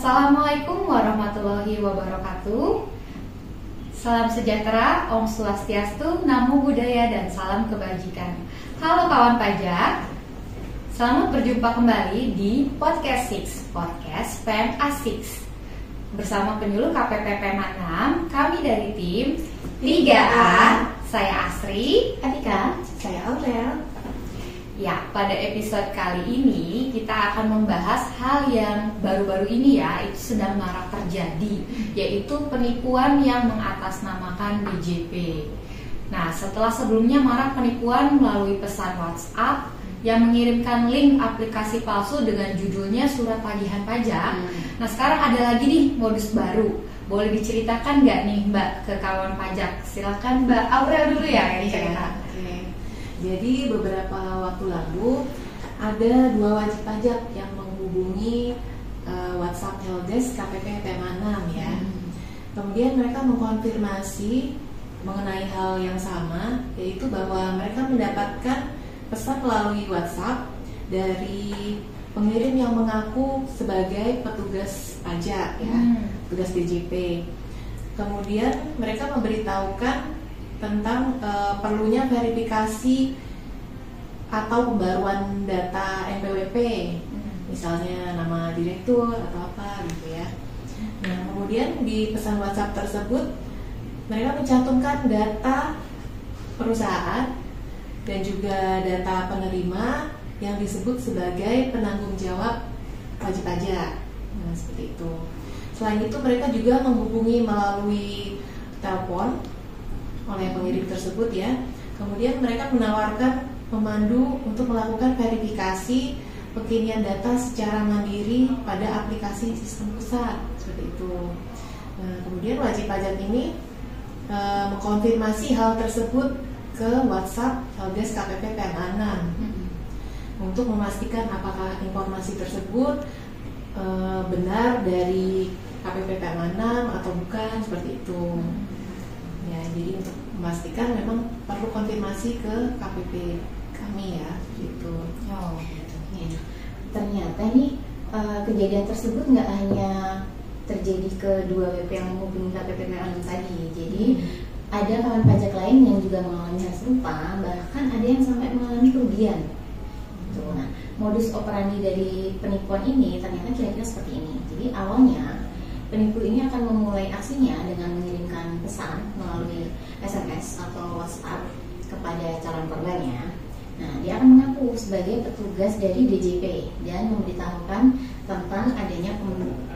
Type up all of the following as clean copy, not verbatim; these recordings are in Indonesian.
Assalamualaikum warahmatullahi wabarakatuh. Salam sejahtera, Om Swastiastu, Namo Buddhaya, dan salam kebajikan. Halo kawan pajak, selamat berjumpa kembali di Podcast 6, Podcast PMA 6. Bersama penyuluh KPP PMA 6, kami dari tim 3A, saya Asri, Atika, saya Aurel. Ya, pada episode kali ini kita akan membahas hal yang baru-baru ini ya, itu sedang marak terjadi, yaitu penipuan yang mengatasnamakan DJP. Nah, setelah sebelumnya marak penipuan melalui pesan WhatsApp yang mengirimkan link aplikasi palsu dengan judulnya surat tagihan pajak. Nah, sekarang ada lagi nih modus baru. Boleh diceritakan nggak nih Mbak ke kawan pajak? Silakan Mbak Aurel dulu ya yang cerita. Jadi beberapa waktu lalu ada 2 wajib pajak yang menghubungi WhatsApp Helpdesk KPP PMA 6 ya. Kemudian mereka mengkonfirmasi mengenai hal yang sama, yaitu bahwa mereka mendapatkan pesan melalui WhatsApp dari pengirim yang mengaku sebagai petugas pajak ya, petugas DJP. Kemudian mereka memberitahukan tentang perlunya verifikasi atau pembaruan data NPWP, misalnya nama direktur atau apa gitu ya. Nah, kemudian di pesan WhatsApp tersebut mereka mencantumkan data perusahaan dan juga data penerima yang disebut sebagai penanggung jawab wajib pajak. Nah, seperti itu. Selain itu mereka juga menghubungi melalui telepon oleh pengirim tersebut ya. Kemudian mereka menawarkan pemandu untuk melakukan verifikasi pengiriman data secara mandiri pada aplikasi sistem pusat, seperti itu. Nah, kemudian wajib pajak ini mengkonfirmasi hal tersebut ke WhatsApp Helpdesk KPP PMA 6 untuk memastikan apakah informasi tersebut benar dari KPP PMA 6 atau bukan, seperti itu. Ya, jadi untuk memastikan memang perlu konfirmasi ke KPP kami ya, gitu. Oh, gitu. Ya. Ternyata nih kejadian tersebut nggak hanya terjadi ke 2 WP yang menghubungi KPP PMA 6 tadi. Jadi ada kawan pajak lain yang juga mengalami hal serupa, bahkan ada yang sampai mengalami kerugian. Nah, modus operandi dari penipuan ini ternyata kira-kira seperti ini. Jadi awalnya penipu ini akan memulai aksinya dengan mengirimkan pesan melalui SMS atau WhatsApp kepada calon korbannya. Nah, dia akan mengaku sebagai petugas dari DJP dan memberitahukan tentang adanya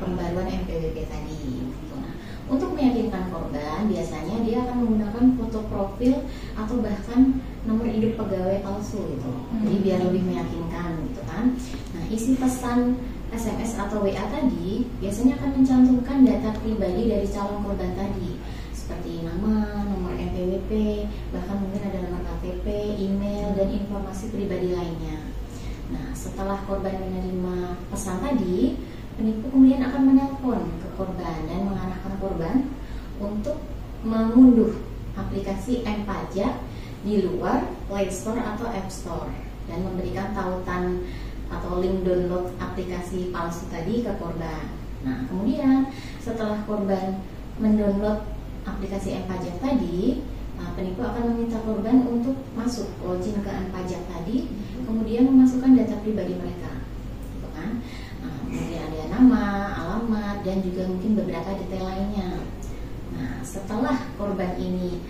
pembaruan NPWP tadi. Nah, untuk meyakinkan korban, biasanya dia akan menggunakan foto profil atau bahkan nomor induk pegawai palsu gitu. Jadi biar lebih meyakinkan gitu kan. Nah, isi pesan SMS atau WA tadi biasanya akan mencantumkan data pribadi dari calon korban tadi, seperti nama, nomor NPWP, bahkan mungkin ada nomor KTP, email, dan informasi pribadi lainnya. Nah, setelah korban menerima pesan tadi, penipu kemudian akan menelpon ke korban dan mengarahkan korban untuk mengunduh aplikasi M-Pajak di luar Play Store atau App Store dan memberikan tautan atau link download aplikasi palsu tadi ke korban. Nah, kemudian setelah korban mendownload aplikasi M-Pajak tadi, penipu akan meminta korban untuk masuk login ke M-Pajak tadi, kemudian memasukkan data pribadi mereka, gitu kan? Nah, kemudian ada nama, alamat, dan juga mungkin beberapa detail lainnya. Nah, setelah korban ini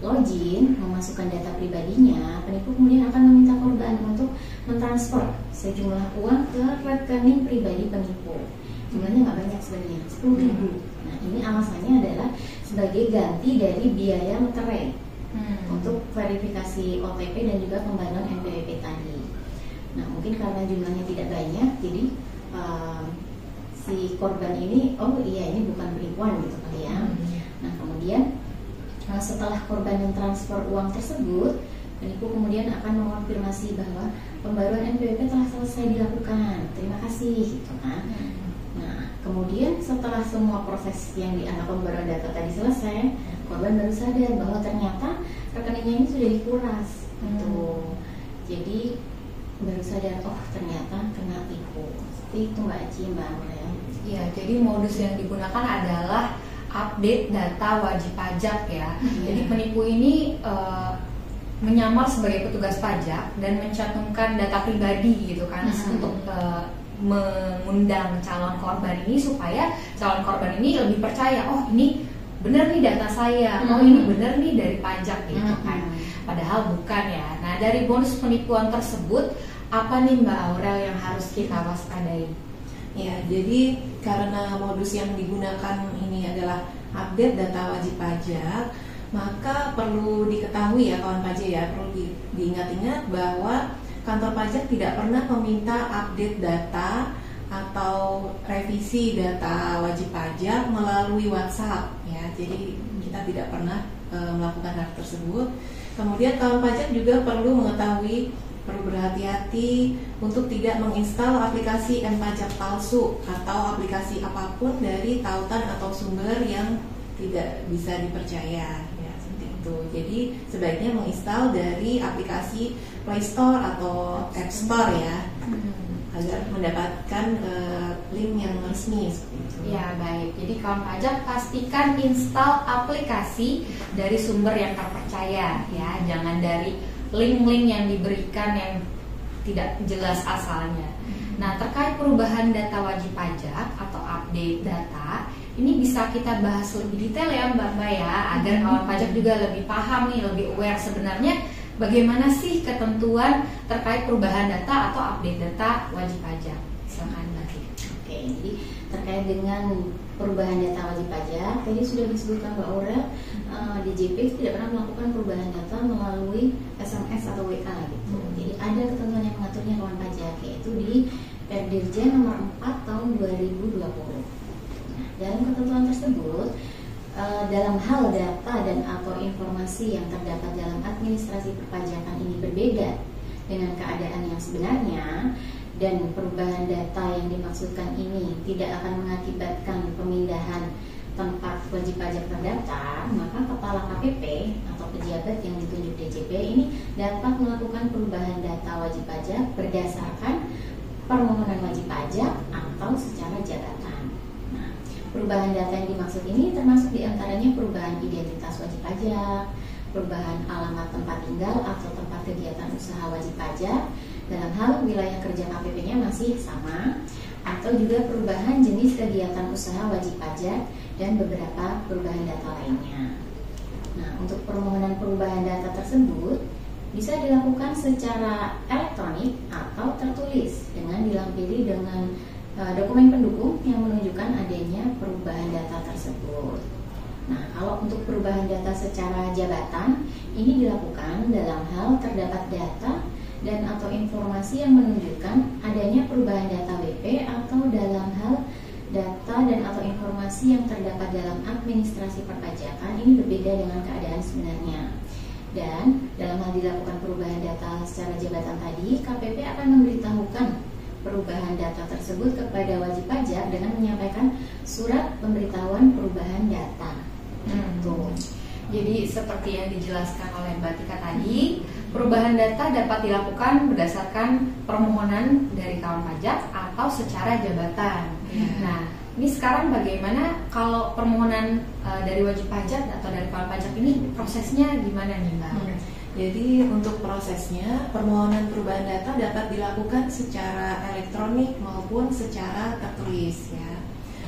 login, memasukkan data pribadinya, penipu kemudian akan meminta korban untuk mentransfer sejumlah uang ke rekening pribadi penipu. Jumlahnya nggak banyak sebenarnya, 10.000. Nah, ini alasannya adalah sebagai ganti dari biaya materai untuk verifikasi OTP dan juga pembaruan NPWP tadi. Nah, mungkin karena jumlahnya tidak banyak, jadi si korban ini, oh iya ini bukan penipuan gitu kali ya. Nah, kemudian setelah korban mentransfer uang tersebut, penipu kemudian akan mengonfirmasi bahwa pembaruan NPWP telah selesai dilakukan. Terima kasih, gitu kan. Nah, kemudian setelah semua proses yang dianggap pembaruan data tadi selesai, korban baru sadar bahwa ternyata rekeningnya ini sudah dikuras. Gitu. Jadi baru sadar, oh ternyata kena tipu. Seperti itu Mbak Aci, Mbak Aurel. Ya, jadi modus yang digunakan adalah update data wajib pajak ya. Jadi penipu ini menyamar sebagai petugas pajak dan mencantumkan data pribadi gitu kan untuk mengundang calon korban ini supaya calon korban ini lebih percaya, oh ini benar nih data saya, oh ini benar nih dari pajak gitu kan. Padahal bukan ya. Nah, dari bonus penipuan tersebut apa nih Mbak Aurel yang harus kita waspadai? Ya, jadi karena modus yang digunakan ini adalah update data wajib pajak, maka perlu diketahui ya kawan pajak ya, perlu diingat-ingat bahwa kantor pajak tidak pernah meminta update data atau revisi data wajib pajak melalui WhatsApp ya. Jadi kita tidak pernah melakukan hal tersebut. Kemudian kawan pajak juga perlu mengetahui, perlu berhati-hati untuk tidak menginstal aplikasi M-Pajak palsu atau aplikasi apapun dari tautan atau sumber yang tidak bisa dipercaya ya, seperti itu. Jadi sebaiknya menginstal dari aplikasi Play Store atau App Store ya, agar mendapatkan link yang resmi seperti itu. Ya, baik. Jadi kawan pajak pastikan install aplikasi dari sumber yang terpercaya ya, jangan dari link-link yang diberikan yang tidak jelas asalnya. Nah, terkait perubahan data wajib pajak atau update data, ini bisa kita bahas lebih detail ya Mbak ya, agar kawan pajak juga lebih paham nih, lebih aware sebenarnya bagaimana sih ketentuan terkait perubahan data atau update data wajib pajak. Silakan Mbak. Oke, jadi terkait dengan perubahan data wajib pajak, tadi sudah disebutkan Mbak Aurel, DJP tidak pernah melakukan perubahan data melalui SMS atau WA gitu. Jadi ada ketentuan yang mengaturnya kawan pajak, yaitu di Perdirjen nomor 4 tahun 2020. Nah, dalam ketentuan tersebut, dalam hal data dan atau informasi yang terdapat dalam administrasi perpajakan ini berbeda dengan keadaan yang sebenarnya, dan perubahan data yang dimaksudkan ini tidak akan mengakibatkan pemindahan tempat wajib pajak terdaftar, maka kepala KPP atau pejabat yang ditunjuk DJP ini dapat melakukan perubahan data wajib pajak berdasarkan permohonan wajib pajak atau secara jabatan. Nah, perubahan data yang dimaksud ini termasuk diantaranya perubahan identitas wajib pajak, perubahan alamat tempat tinggal atau tempat kegiatan usaha wajib pajak dalam hal wilayah kerja KPP-nya masih sama, atau juga perubahan jenis kegiatan usaha wajib pajak dan beberapa perubahan data lainnya. Nah, untuk permohonan perubahan data tersebut bisa dilakukan secara elektronik atau tertulis dengan dilampiri dengan dokumen pendukung yang menunjukkan adanya perubahan data tersebut. Nah, kalau untuk perubahan data secara jabatan, ini dilakukan dalam hal terdapat data dan atau informasi yang menunjukkan adanya perubahan data WP atau dalam hal data dan atau informasi yang terdapat dalam administrasi perpajakan ini berbeda dengan keadaan sebenarnya. Dan dalam hal dilakukan perubahan data secara jabatan tadi, KPP akan memberitahukan perubahan data tersebut kepada wajib pajak dengan menyampaikan surat pemberitahuan perubahan data. Jadi seperti yang dijelaskan oleh Mbak Tika tadi, perubahan data dapat dilakukan berdasarkan permohonan dari kawan pajak atau secara jabatan. Nah, ini sekarang bagaimana kalau permohonan dari wajib pajak atau dari kawan pajak ini prosesnya gimana nih Mbak? Jadi untuk prosesnya, permohonan perubahan data dapat dilakukan secara elektronik maupun secara tertulis ya.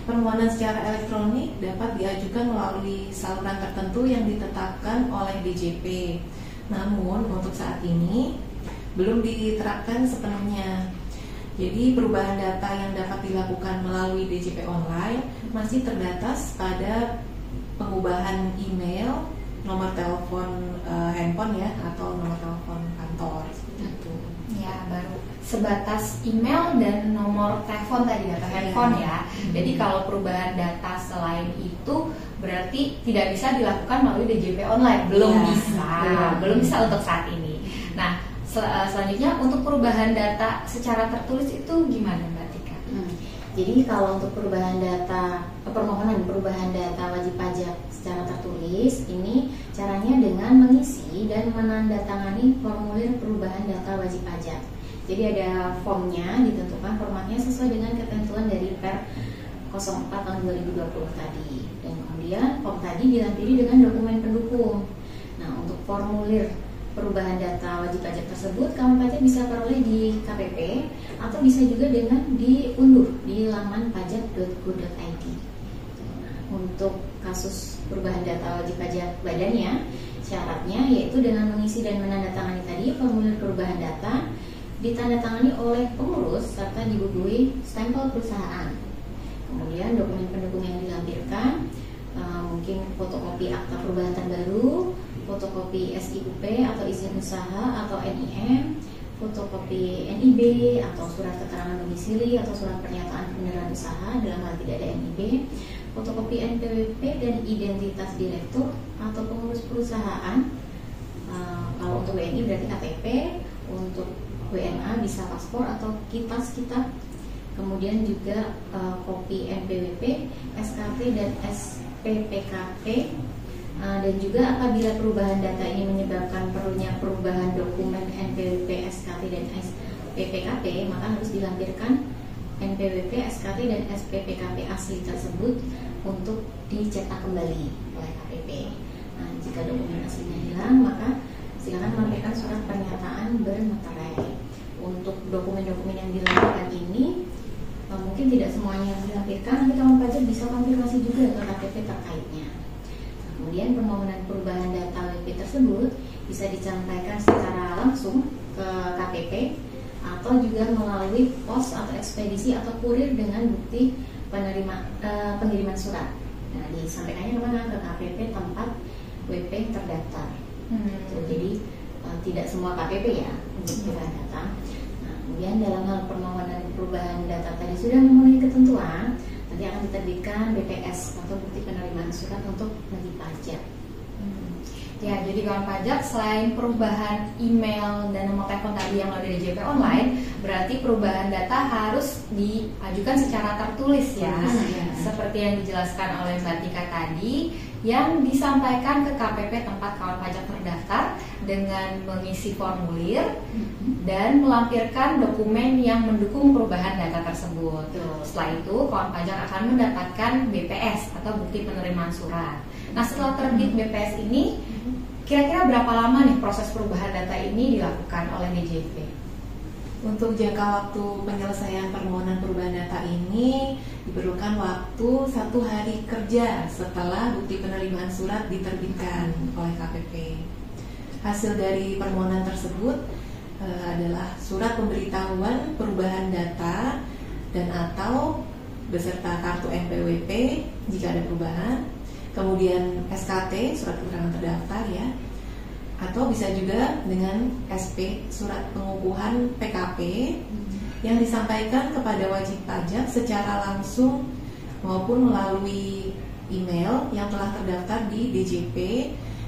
Permohonan secara elektronik dapat diajukan melalui saluran tertentu yang ditetapkan oleh DJP. Namun untuk saat ini belum diterapkan sepenuhnya. Jadi perubahan data yang dapat dilakukan melalui DJP online masih terbatas pada pengubahan email, nomor telepon handphone ya, atau nomor telepon kantor seperti itu. Ya, baru sebatas email dan nomor telepon tadi atau handphone ya. Jadi kalau perubahan data selain itu berarti tidak bisa dilakukan melalui DJP online, belum bisa untuk saat ini. Nah, selanjutnya untuk perubahan data secara tertulis itu gimana Mbak Tika? Jadi kalau untuk perubahan data, permohonan perubahan data wajib pajak secara tertulis, ini caranya dengan mengisi dan menandatangani formulir perubahan data wajib pajak. Jadi ada formnya ditentukan, formatnya sesuai dengan ketentuan dari Per 04 tahun 2020 tadi. Dan kemudian form tadi dilampiri dengan dokumen pendukung. Nah, untuk formulir perubahan data wajib pajak tersebut kawan pajak bisa peroleh di KPP atau bisa juga dengan diunduh di laman pajak.go.id. Untuk kasus perubahan data wajib pajak badannya, syaratnya yaitu dengan mengisi dan menandatangani tadi formulir perubahan data, ditandatangani oleh pengurus serta dibubuhi stempel perusahaan. Kemudian dokumen pendukung yang dilampirkan mungkin fotokopi akta perubahan terbaru, fotokopi SIUP atau izin usaha atau NIM, fotokopi NIB atau surat keterangan domisili atau surat pernyataan kebenaran usaha dalam hal tidak ada NIB, fotokopi NPWP dan identitas direktur atau pengurus perusahaan. Kalau untuk WNI berarti KTP, untuk WNA bisa paspor atau kitas kitab. Kemudian juga kopi NPWP, SKP dan SPPKP. Dan juga apabila perubahan data ini menyebabkan perlunya perubahan dokumen NPWP, SKT dan SPPKP, maka harus dilampirkan NPWP, SKT dan SPPKP asli tersebut untuk dicetak kembali oleh KPP. Nah, jika dokumen aslinya hilang, maka silakan melampirkan surat pernyataan bermeterai. Untuk dokumen-dokumen yang dilampirkan ini mungkin tidak semuanya yang dilampirkan, tapi kawan pajak bisa konfirmasi juga ke KPP terkaitnya. Kemudian permohonan perubahan data WP tersebut bisa disampaikan secara langsung ke KPP atau juga melalui pos atau ekspedisi atau kurir dengan bukti pengiriman surat. Nah, disampaikannya kemana? Ke KPP tempat WP terdaftar. Jadi tidak semua KPP ya untuk perubahan data. Nah, kemudian dalam hal permohonan perubahan data tadi sudah memenuhi ketentuan, nanti akan diterbitkan BPS atau bukti penerimaan surat untuk wajib pajak. Ya, jadi kawan pajak selain perubahan email dan nomor telepon tadi yang ada di DJP online, berarti perubahan data harus diajukan secara tertulis ya, seperti yang dijelaskan oleh Mbak Tika tadi, yang disampaikan ke KPP tempat kawan pajak terdaftar dengan mengisi formulir dan melampirkan dokumen yang mendukung perubahan data tersebut. Setelah itu kawan pajak akan mendapatkan BPS atau bukti penerimaan surat. Nah, setelah terbit BPS ini, kira-kira berapa lama nih proses perubahan data ini dilakukan oleh DJP? Untuk jangka waktu penyelesaian permohonan perubahan data ini diperlukan waktu 1 hari kerja setelah bukti penerimaan surat diterbitkan oleh KPP. Hasil dari permohonan tersebut adalah surat pemberitahuan perubahan data dan atau beserta kartu NPWP jika ada perubahan, kemudian SKT, surat keterangan terdaftar ya, atau bisa juga dengan SP, surat pengukuhan PKP yang disampaikan kepada wajib pajak secara langsung maupun melalui email yang telah terdaftar di DJP.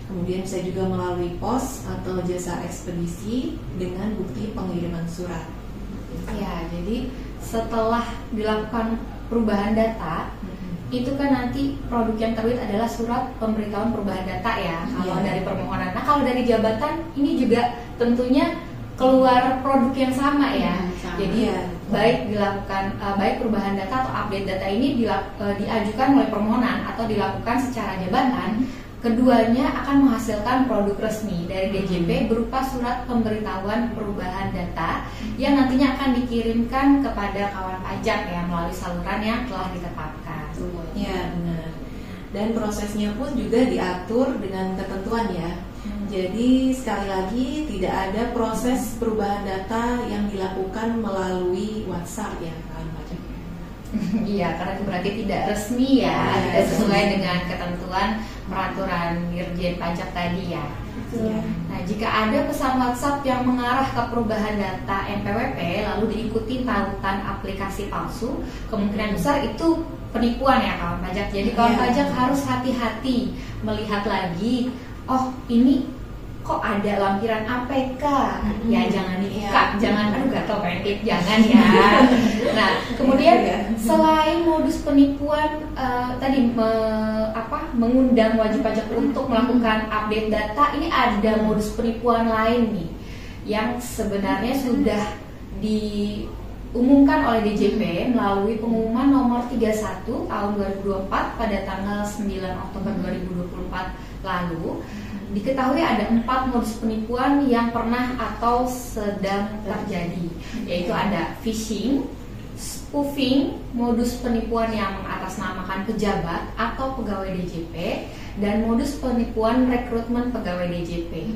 Kemudian bisa juga melalui pos atau jasa ekspedisi dengan bukti pengiriman surat. Ya, jadi setelah dilakukan perubahan data, itu kan nanti produk yang terbit adalah surat pemberitahuan perubahan data ya, kalau dari permohonan. Nah, kalau dari jabatan ini juga tentunya keluar produk yang sama ya. Jadi baik dilakukan baik perubahan data atau update data ini diajukan oleh permohonan atau dilakukan secara jabatan, keduanya akan menghasilkan produk resmi dari DJP berupa surat pemberitahuan perubahan data yang nantinya akan dikirimkan kepada kawan pajak ya melalui saluran yang telah ditetapkan. Ya, benar. Dan prosesnya pun juga diatur dengan ketentuan ya. Jadi sekali lagi tidak ada proses perubahan data yang dilakukan melalui WhatsApp ya kawan pajak. Iya, karena itu berarti tidak resmi ya, tidak sesuai dengan ketentuan peraturan Dirjen Pajak tadi ya. Nah, jika ada pesan WhatsApp yang mengarah ke perubahan data NPWP lalu diikuti tautan aplikasi palsu, kemungkinan besar itu penipuan ya kawan pajak. Jadi kawan pajak harus hati-hati melihat lagi, oh ini kok ada lampiran APK, ya jangan dibuka, jangan aduh gak tau pengen tip, jangan ya. Nah, kemudian selain modus penipuan tadi mengundang wajib pajak untuk melakukan update data, ini ada modus penipuan lain nih yang sebenarnya sudah diumumkan oleh DJP melalui pengumuman nomor 31 tahun 2024 pada tanggal 9 Oktober 2024 lalu. Diketahui ada 4 modus penipuan yang pernah atau sedang terjadi, yaitu ada phishing, spoofing, modus penipuan yang mengatasnamakan pejabat atau pegawai DJP, dan modus penipuan rekrutmen pegawai DJP.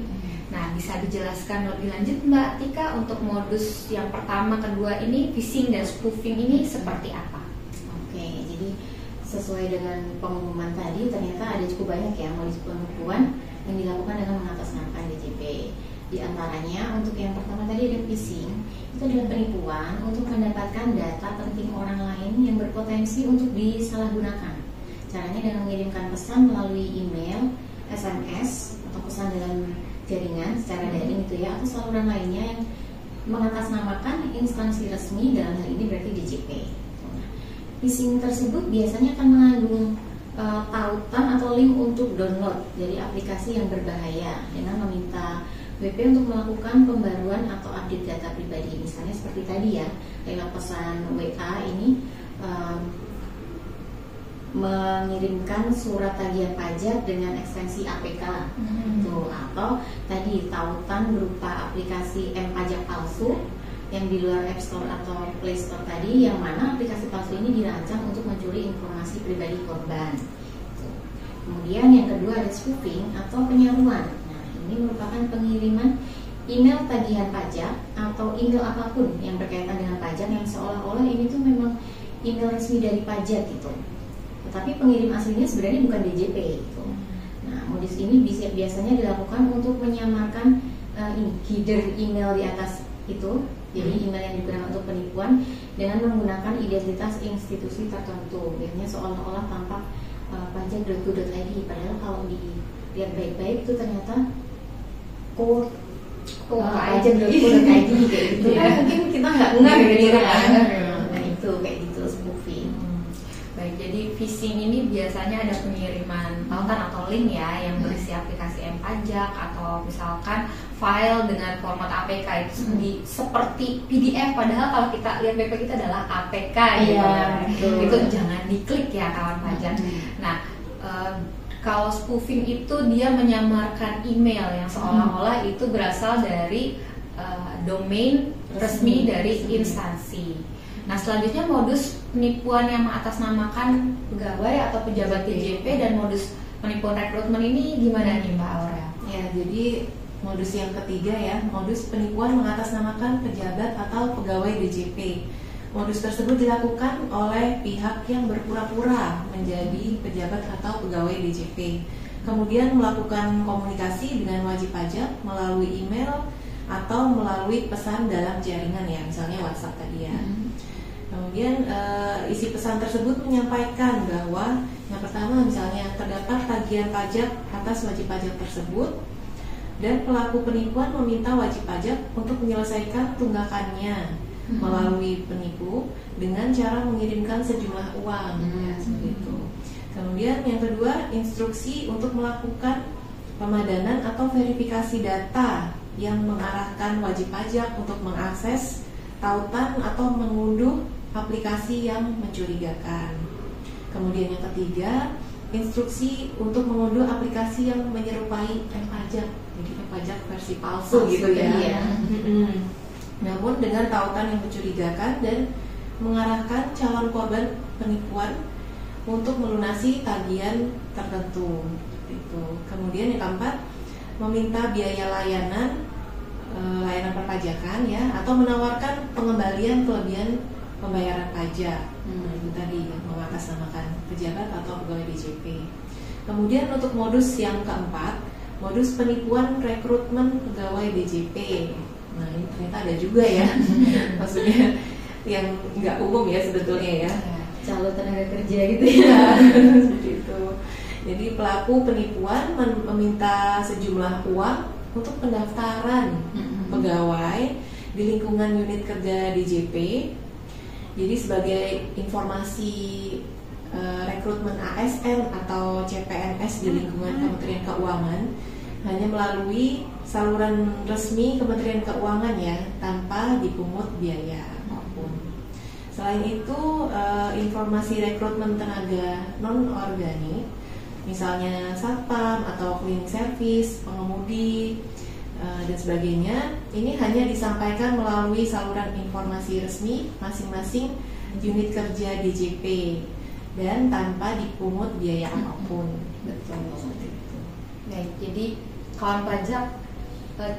Nah, bisa dijelaskan lebih lanjut Mbak Tika untuk modus yang pertama, kedua ini, phishing dan spoofing ini seperti apa? Oke, jadi sesuai dengan pengumuman tadi, ternyata ada cukup banyak ya modus penipuan yang dilakukan dengan mengatasnamakan DJP. Di antaranya untuk yang pertama tadi ada phishing. Itu adalah penipuan untuk mendapatkan data penting orang lain yang berpotensi untuk disalahgunakan. Caranya dengan mengirimkan pesan melalui email, SMS, atau pesan dalam jaringan secara daring itu ya, atau saluran lainnya yang mengatasnamakan instansi resmi, dalam hal ini berarti DJP. Phishing tersebut biasanya akan mengandung tautan atau link untuk download dari aplikasi yang berbahaya dengan meminta WP untuk melakukan pembaruan atau update data pribadi. Misalnya seperti tadi ya, lewat pesan WA ini mengirimkan surat tagihan pajak dengan ekstensi APK tuh, atau tadi tautan berupa aplikasi M-Pajak palsu yang di luar App Store atau Play Store tadi, yang mana aplikasi palsu ini dirancang untuk mencuri informasi pribadi korban. Kemudian yang kedua ada spoofing atau penyaruan. Nah, ini merupakan pengiriman email tagihan pajak atau email apapun yang berkaitan dengan pajak yang seolah-olah ini tuh memang email resmi dari pajak gitu. Tetapi pengirim aslinya sebenarnya bukan DJP gitu. Nah, modus ini biasanya dilakukan untuk menyamarkan header email di atas itu. Jadi email yang digunakan untuk penipuan dengan menggunakan identitas institusi tertentu. Biasanya seolah-olah tampak pajak.go.id, padahal kalau dilihat baik-baik itu ternyata pajak.go.id kayak gitu ya. Mungkin kita nggak ngeh gitu kan. Nah itu kayak gitu spoofing. Baik, jadi phishing ini biasanya ada pengiriman tautan atau link ya yang berisi aplikasi M-Pajak atau misalkan file dengan format APK itu seperti PDF, padahal kalau kita lihat BP kita adalah APK itu jangan diklik ya kawan pajak. Nah, kalau spoofing itu dia menyamarkan email yang seolah-olah itu berasal dari domain resmi dari instansi. Nah, selanjutnya modus penipuan yang mengatasnamakan pegawai atau pejabat DJP dan modus penipuan rekrutmen ini gimana nih Mbak Aurel? Ya, jadi modus yang ketiga ya, modus penipuan mengatasnamakan pejabat atau pegawai DJP. Modus tersebut dilakukan oleh pihak yang berpura-pura menjadi pejabat atau pegawai DJP, kemudian melakukan komunikasi dengan wajib pajak melalui email atau melalui pesan dalam jaringan ya, misalnya WhatsApp tadi ya. Kemudian isi pesan tersebut menyampaikan bahwa yang pertama misalnya terdapat tagihan pajak atas wajib pajak tersebut, dan pelaku penipuan meminta wajib pajak untuk menyelesaikan tunggakannya melalui penipu dengan cara mengirimkan sejumlah uang ya, seperti itu. Kemudian yang kedua, instruksi untuk melakukan pemadanan atau verifikasi data yang mengarahkan wajib pajak untuk mengakses tautan atau mengunduh aplikasi yang mencurigakan. Kemudian yang ketiga, instruksi untuk mengunduh aplikasi yang menyerupai M-Pajak, jadi M-Pajak versi palsu gitu ya. Namun dengan tautan yang mencurigakan dan mengarahkan calon korban penipuan untuk melunasi tagihan tertentu. Itu. Kemudian yang keempat, meminta biaya layanan perpajakan ya, atau menawarkan pengembalian kelebihan pembayaran pajak. Itu tadi yang mengatasnamakan pejabat atau pegawai DJP. Kemudian untuk modus yang keempat, modus penipuan rekrutmen pegawai DJP. Nah ini ternyata ada juga ya, maksudnya yang nggak umum ya sebetulnya ya, calon tenaga kerja gitu ya. Seperti itu. Jadi pelaku penipuan meminta sejumlah uang untuk pendaftaran pegawai di lingkungan unit kerja DJP. Jadi sebagai informasi rekrutmen ASN atau CPNS di lingkungan Kementerian Keuangan, hanya melalui saluran resmi Kementerian Keuangan ya, tanpa dipungut biaya apapun. Selain itu, informasi rekrutmen tenaga non-organik, misalnya satpam atau cleaning service, pengemudi, dan sebagainya, ini hanya disampaikan melalui saluran informasi resmi masing-masing unit kerja DJP dan tanpa dipungut biaya apapun. Betul, seperti itu. Baik, jadi kawan pajak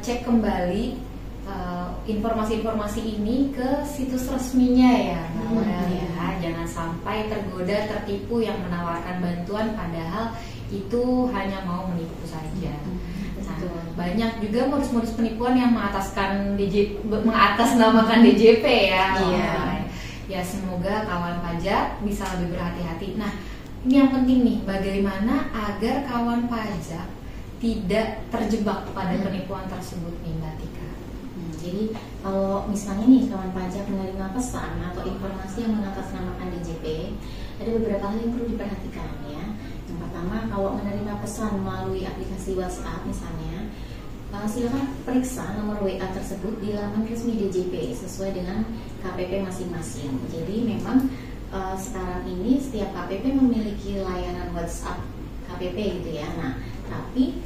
cek kembali informasi-informasi ini ke situs resminya ya, jangan sampai tergoda tertipu yang menawarkan bantuan padahal itu hanya mau menipu saja. Banyak juga modus-modus penipuan yang mengatasnamakan DJP ya. Ya semoga kawan pajak bisa lebih berhati-hati. Nah, ini yang penting nih, bagaimana agar kawan pajak tidak terjebak pada penipuan tersebut nih Mbak Tika. Jadi kalau misalnya nih kawan pajak menerima pesan atau informasi yang mengatasnamakan DJP, ada beberapa hal yang perlu diperhatikan ya. Yang pertama, kalau menerima pesan melalui aplikasi WhatsApp misalnya, silakan periksa nomor WA tersebut di laman resmi DJP sesuai dengan KPP masing-masing. Jadi memang sekarang ini setiap KPP memiliki layanan WhatsApp KPP gitu ya. Nah, tapi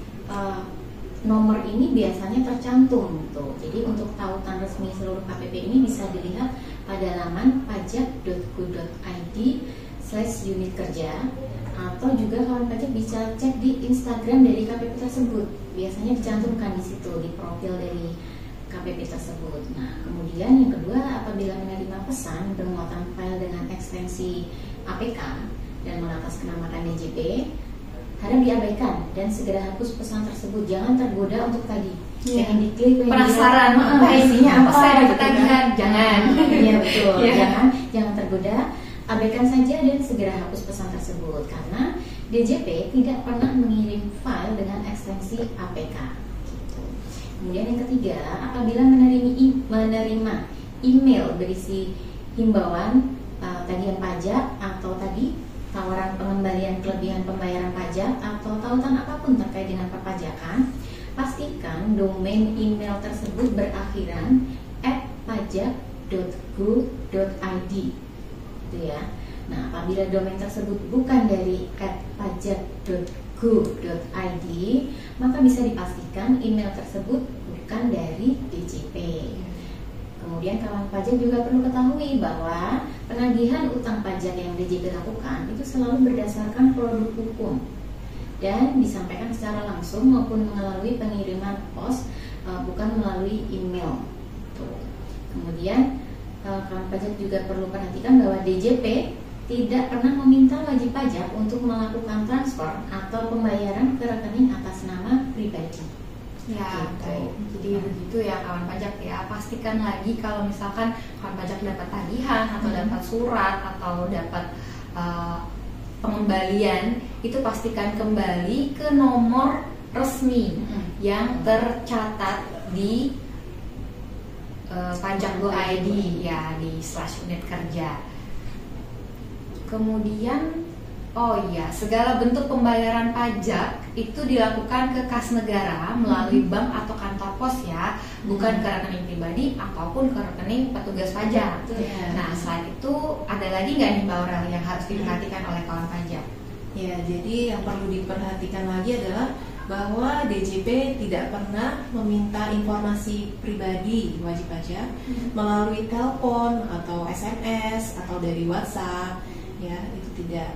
nomor ini biasanya tercantum tuh. Jadi untuk tautan resmi seluruh KPP ini bisa dilihat pada laman pajak.go.id/unit kerja, atau juga kawan pajak bisa cek di Instagram dari KPP tersebut. Biasanya dicantumkan di situ di profil dari KPP tersebut. Nah, kemudian yang kedua, apabila menerima pesan bermuatan file dengan ekstensi APK dan mengatasnamakan DJP, harap diabaikan dan segera hapus pesan tersebut. Jangan tergoda untuk tadi pengen diklik, penasaran apa isinya, apa saya gitu ketagihan. Jangan. Iya betul. Jangan tergoda. Abaikan saja dan segera hapus pesan tersebut karena DJP tidak pernah mengirim file dengan ekstensi APK. Gitu. Kemudian yang ketiga, apabila menerima email berisi himbauan tagihan pajak atau tadi tawaran pengembalian kelebihan pembayaran pajak atau tautan apapun terkait dengan perpajakan, pastikan domain email tersebut berakhiran @pajak.go.id. Gitu ya. Nah, apabila domain tersebut bukan dari @pajak.go.id, maka bisa dipastikan email tersebut bukan dari DJP. Kemudian kawan pajak juga perlu ketahui bahwa penagihan utang pajak yang DJP lakukan itu selalu berdasarkan produk hukum dan disampaikan secara langsung maupun melalui pengiriman pos, bukan melalui email. Kemudian kawan pajak juga perlu perhatikan bahwa DJP tidak pernah meminta wajib pajak untuk melakukan transfer atau pembayaran ke rekening atas nama pribadi. Ya, baik. Jadi begitu ya kawan pajak ya. Pastikan lagi kalau misalkan kawan pajak dapat tagihan atau dapat surat atau dapat pengembalian, itu pastikan kembali ke nomor resmi yang tercatat di pajak.go.id ya, di /unit kerja. Kemudian segala bentuk pembayaran pajak itu dilakukan ke kas negara melalui bank atau kantor pos ya, bukan ke rekening pribadi ataupun ke rekening petugas pajak. Nah, selain itu ada lagi nggak nih Mbak Aurel yang harus diperhatikan oleh kawan pajak? Ya, jadi yang perlu diperhatikan lagi adalah bahwa DJP tidak pernah meminta informasi pribadi wajib pajak melalui telepon atau SMS atau dari WhatsApp, ya itu tidak.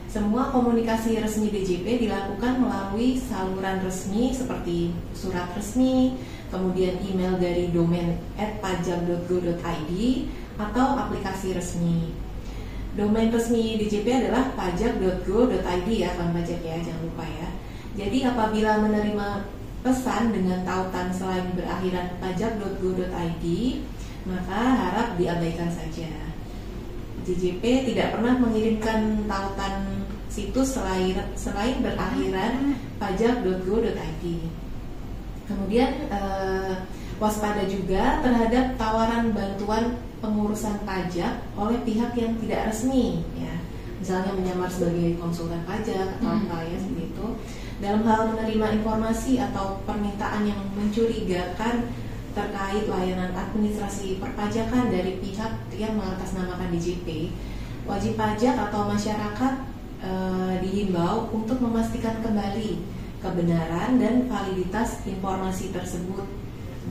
Semua komunikasi resmi DJP dilakukan melalui saluran resmi seperti surat resmi, kemudian email dari domain @pajak.go.id atau aplikasi resmi. Domain resmi DJP adalah pajak.go.id ya kawan pajak ya, jangan lupa ya. Jadi apabila menerima pesan dengan tautan selain berakhiran pajak.go.id, maka harap diabaikan saja. DJP tidak pernah mengirimkan tautan situs selain berakhiran pajak.go.id. Kemudian waspada juga terhadap tawaran bantuan pengurusan pajak oleh pihak yang tidak resmi, ya. Misalnya menyamar sebagai konsultan pajak atau apa ya seperti itu. dalam hal menerima informasi atau permintaan yang mencurigakan terkait layanan administrasi perpajakan dari pihak yang mengatasnamakan DJP, wajib pajak atau masyarakat dihimbau untuk memastikan kembali kebenaran dan validitas informasi tersebut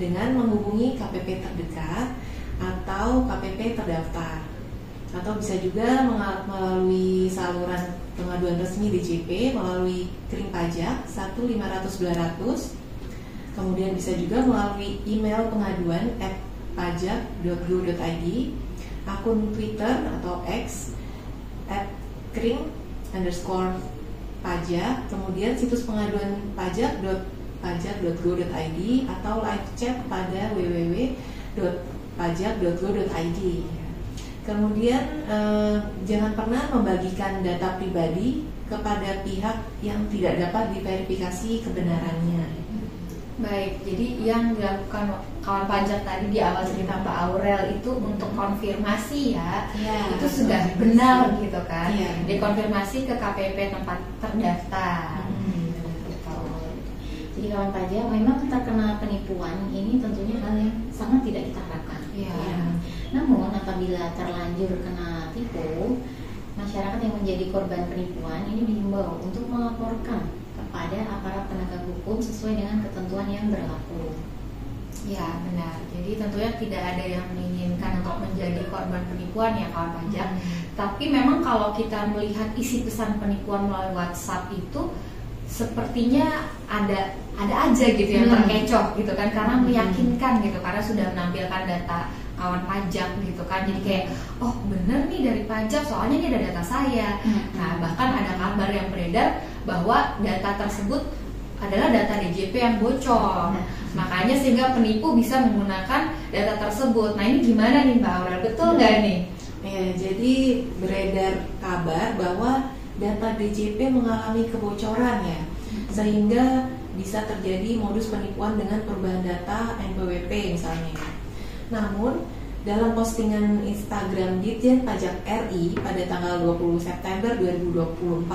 dengan menghubungi KPP terdekat atau KPP terdaftar, atau bisa juga melalui saluran pengaduan resmi DJP melalui Kering Pajak 1500200. Kemudian bisa juga melalui email pengaduan @pajak.go.id, akun Twitter atau X @kring_pajak, kemudian situs pengaduan pajak.go.id atau live chat pada www.pajak.go.id. Kemudian jangan pernah membagikan data pribadi kepada pihak yang tidak dapat diverifikasi kebenarannya. Baik, jadi yang dilakukan kawan pajak tadi di awal cerita Mbak Aurel itu untuk konfirmasi ya, itu sudah benar gitu kan, dikonfirmasi ke KPP tempat terdaftar. Jadi kawan pajak memang terkena penipuan ini tentunya hal yang sangat tidak kita harapkan. Namun apabila terlanjur kena tipu, masyarakat yang menjadi korban penipuan ini dihimbau untuk melaporkan kepada aparat penegak hukum sesuai dengan ketentuan yang berlaku. Ya benar, jadi tentunya tidak ada yang menginginkan untuk menjadi korban penipuan ya kawan pajak. Tapi memang kalau kita melihat isi pesan penipuan melalui WhatsApp itu sepertinya ada aja gitu yang terkecoh gitu kan, karena meyakinkan gitu, karena sudah menampilkan data kawan pajak gitu kan, jadi kayak oh bener nih dari pajak soalnya ini ada data saya. Nah bahkan ada kabar yang beredar bahwa data tersebut adalah data DJP yang bocor, makanya sehingga penipu bisa menggunakan data tersebut. Nah ini gimana nih Mbak Aurel, betul nggak nih? Ya, jadi beredar kabar bahwa data DJP mengalami kebocoran ya, sehingga bisa terjadi modus penipuan dengan perubahan data NPWP misalnya. Namun dalam postingan Instagram Ditjen Pajak RI pada tanggal 20 September 2024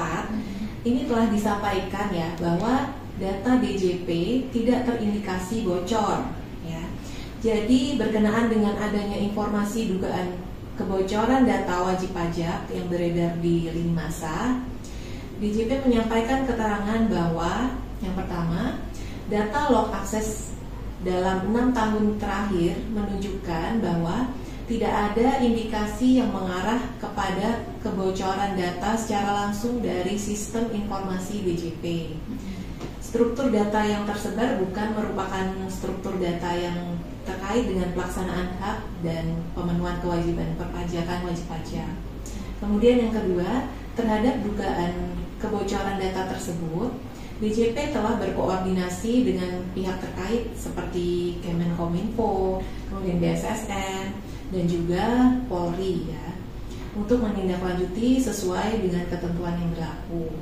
ini telah disampaikan ya bahwa data DJP tidak terindikasi bocor ya. Jadi berkenaan dengan adanya informasi dugaan kebocoran data wajib pajak yang beredar di lini masa, DJP menyampaikan keterangan bahwa yang pertama, data log akses dalam 6 tahun terakhir menunjukkan bahwa tidak ada indikasi yang mengarah kepada kebocoran data secara langsung dari sistem informasi DJP. Struktur data yang tersebar bukan merupakan struktur data yang terkait dengan pelaksanaan hak dan pemenuhan kewajiban perpajakan wajib pajak. Kemudian yang kedua, terhadap dugaan kebocoran data tersebut, DJP telah berkoordinasi dengan pihak terkait seperti Kemenkominfo, kemudian BSSN, dan juga Polri ya, untuk menindaklanjuti sesuai dengan ketentuan yang berlaku.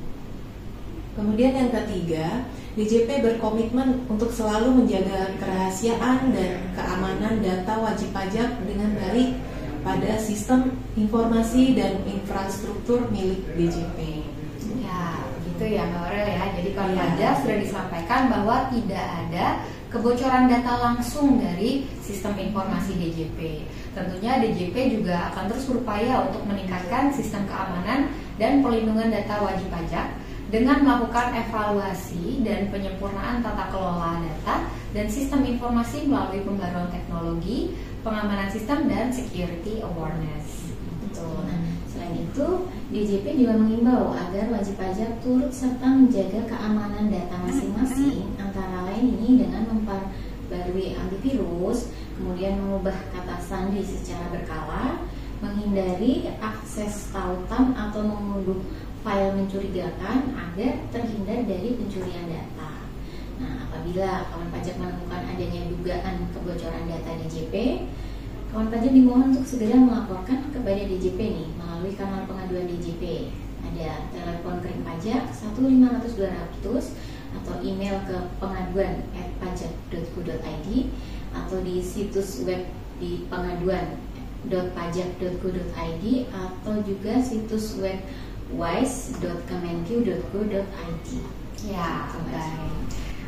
Kemudian yang ketiga, DJP berkomitmen untuk selalu menjaga kerahasiaan dan keamanan data wajib pajak dengan baik pada sistem informasi dan infrastruktur milik DJP. Ya, gitu ya Mbak Aurel ya. Jadi kawan pajak sudah disampaikan bahwa tidak ada kebocoran data langsung dari sistem informasi DJP. Tentunya DJP juga akan terus berupaya untuk meningkatkan sistem keamanan dan pelindungan data wajib pajak dengan melakukan evaluasi dan penyempurnaan tata kelola data dan sistem informasi melalui pembaruan teknologi, pengamanan sistem, dan security awareness. Betul. Nah, selain itu, DJP juga mengimbau agar wajib pajak turut serta menjaga keamanan data masing-masing, antara lain ini dengan memperbarui antivirus, kemudian mengubah kata sandi secara berkala, menghindari akses tautan atau mengunduh file mencurigakan agar terhindar dari pencurian data. Nah, apabila kawan pajak menemukan adanya dugaan kebocoran data DJP, kawan pajak dimohon untuk segera melaporkan kepada DJP nih melalui kanal pengaduan DJP. Ada telepon Kering Pajak 1500200 atau email ke pengaduan@pajak.go.id atau di situs web di pengaduan.pajak.go.id atau juga situs web wise.kemenq.go.id. Ya, baik.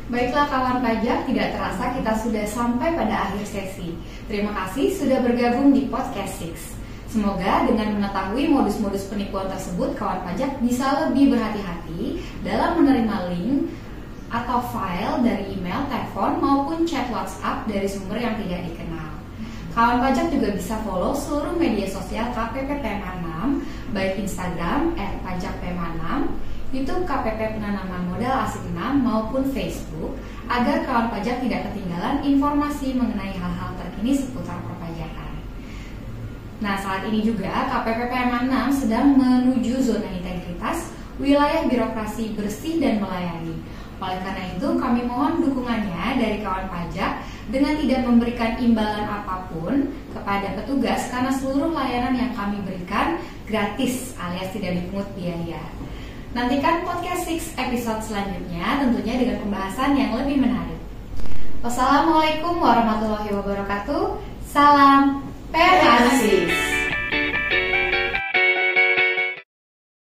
Baiklah kawan pajak, tidak terasa kita sudah sampai pada akhir sesi. Terima kasih sudah bergabung di Podcast Six. Semoga dengan mengetahui modus-modus penipuan tersebut, kawan pajak bisa lebih berhati-hati dalam menerima link atau file dari email, telepon, maupun chat WhatsApp dari sumber yang tidak dikenal. Kawan pajak juga bisa follow seluruh media sosial KPP Pema 6, baik Instagram @pajakpema6, YouTube KPP Penanaman Modal Asing 6, maupun Facebook, agar kawan pajak tidak ketinggalan informasi mengenai hal-hal terkini seputar perpajakan. Nah, saat ini juga KPP Pema 6 sedang menuju zona integritas, wilayah birokrasi bersih dan melayani. Oleh karena itu, kami mohon dukungannya dari kawan pajak dengan tidak memberikan imbalan apapun kepada petugas karena seluruh layanan yang kami berikan gratis alias tidak dipungut biaya. Nantikan Podcast Six episode selanjutnya tentunya dengan pembahasan yang lebih menarik. Wassalamualaikum warahmatullahi wabarakatuh. Salam